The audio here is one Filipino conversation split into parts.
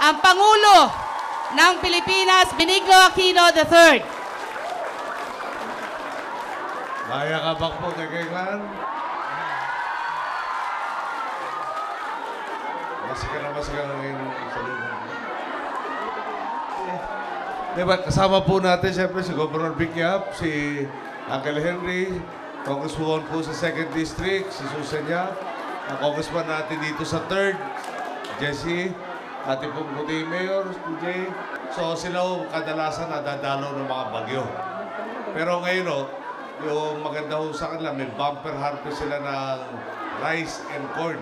ang Pangulo ng Pilipinas, Benigno Aquino III. Maya ka ba po, Kekeklan? Mas ka na ngayon sa lugar. Diba, kasama po natin siyempre si Governor Vic Yap, si Uncle Henry, Congresswoman po sa 2nd District, si Susan Yap, ang Congressman natin dito sa 3rd, Jesse, ating pong puti Mayor, TJ. So sila ho kadalasan nadadalaw ng mga bagyo. Pero ngayon ho, yung maganda ho sa kanila, may bumper harvest sila ng rice and corn.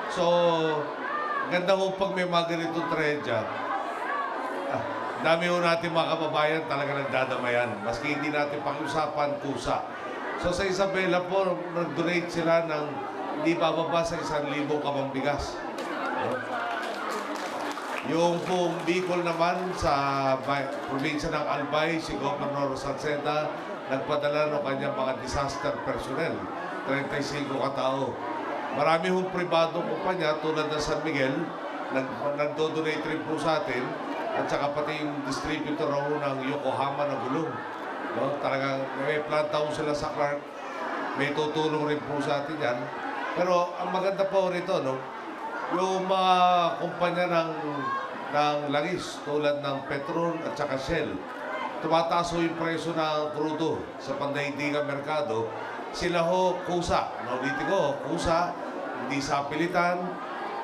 So, ganda ho pag may mga ganitong trahedya. Dami ho natin mga kababayan talaga nagdadamayan. Maski hindi natin pag-usapan, kusa. So sa Isabela po, nag-donate sila ng hindi bababa sa 1,000 kamambigas. Yung pong Bicol naman sa probinsya ng Albay, si Governor Salceda, nagpadala ng kanyang mga disaster personnel, 35 katao. Marami hong pribadong kumpanya tulad ng San Miguel, nagdo-donate rin po sa atin, at saka pati yung distributor raw ng Yokohama na gulong. No? Talagang may planta ho sila sa Clark, may tutulong rin po sa atin yan. Pero ang maganda po rito, no? Yung mga kumpanya ng langis tulad ng Petron at saka Shell, tumataas ho yung presyo ng krudo sa pandaigdigang merkado. Sila ho kusa, naulitin ko, kusa, hindi sa pilitan,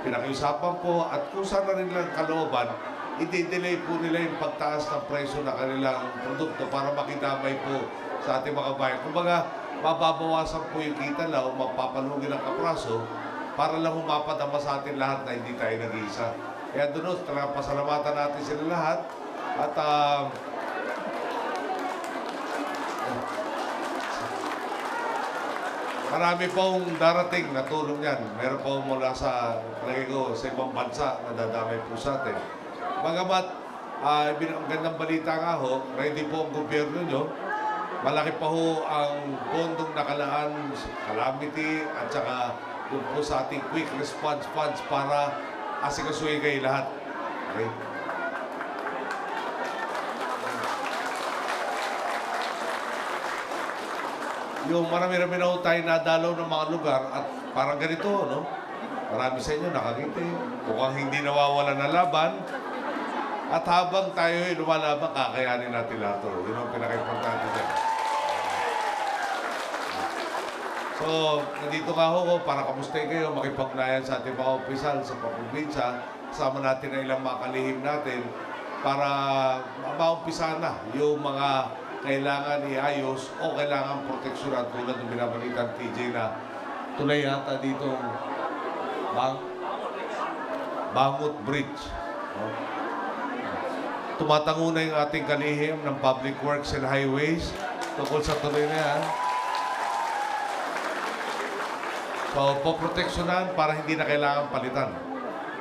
pinakiusapan po, at kusa na rin lang kalooban, i-delay po nila yung pagtaas ng presyo ng kanilang produkto para makidamay po sa ating mga bayan. Kumbaga, mababawasan po yung kita lang o mapapalugi ng kapraso para lang humapadama sa atin lahat na hindi tayo nag-iisa. Kaya doon, talagang pasalamatan natin sila lahat. At marami pong darating na tulong yan. Meron po mula sa, palagi ko, sa ibang bansa na dadamay po sa atin. Bagamat, ang gandang balita nga ho, ready po ang gobyerno nyo. Malaki pa ho ang bondong nakalaan, calamity, at saka doon po sa ating quick response funds para asikasuhin kayo lahat. Okay? Yung marami-rami na ho tayo nadalaw ng mga lugar at parang ganito, no? Marami sa inyo nakakita. Mukhang hindi nawawala na laban. At habang tayo ay lumalaban, kakayanin natin lahat. Yun ang pinaka-importante dyan. So, nandito nga ho para kamustahin kayo, makipagnayan sa ating mga opisyal sa probinsya. Kasama natin ang ilang mga kalihim natin para maumpisa na yung mga kailangan iayos o kailangan proteksyonan tulad ng binabalitan TJ na tulay yata ditong Bangot Bridge. No? Tumatango na yung ating kalihim ng Public Works and Highways tungkol sa tuloy na yan. So, poproteksyonan para hindi na kailangan palitan.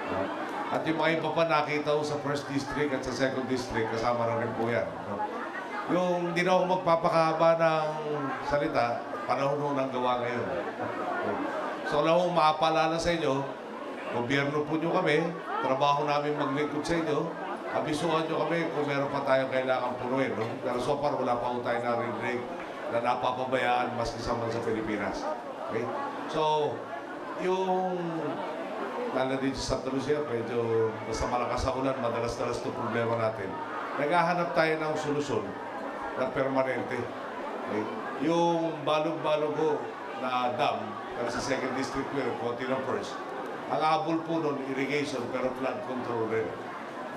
No? At yung mga iba pa nakita ko sa 1st District at sa 2nd District, kasama na rin po yan. No? Yung hindi na ako magpapakahaba ng salita, panahon ho ng gawa ngayon. So, alam mo, maapalala sa inyo, gobyerno po nyo kami, trabaho namin maglingkod sa inyo, abisuhan nyo kami kung meron pa tayong kailangan punuin. No? Pero so far, wala pa tayo narinig na napapabayaan maski sa man sa Pilipinas. Okay? So, yung lalo din sa Santa Lucia, medyo basta malakas ang ulan, madalas-dalas ito problema natin. Naghahanap tayo ng solusyon na permanente. Okay? Yung balog-balogo na dam, pero sa 2nd District meron, konti ng 1st. Ang habol po nun, irrigation, pero flood control rin.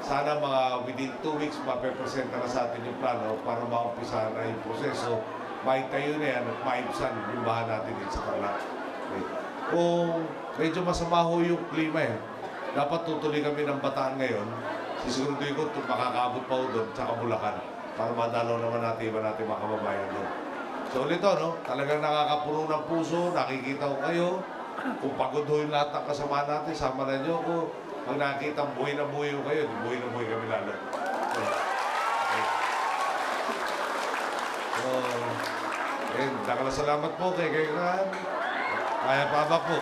Sana mga within 2 weeks, mapepresenta na sa atin yung plano para maumpisa na yung proseso. Maitayo na yan at maibsan yung bahan natin dito sa Tarlac. Okay. Kung medyo masama ho yung klima dapat tutuloy kami ng Bataan ngayon. Sisiguraduhin ko makakaabot pa ho doon, tsaka Bulacan, para madalaw naman natin iba natin mga kababayan doon. So ulit no? Talagang nakakapuno ng puso, nakikita ko kayo. Kung pagod ho yung lahat ng kasama natin, sama na nyo ko. Pag nakikita buhay na buhay kayo, buhay na buhay kami lalo. Okay. So, nakakasalamat po kay Kaya pa ba po?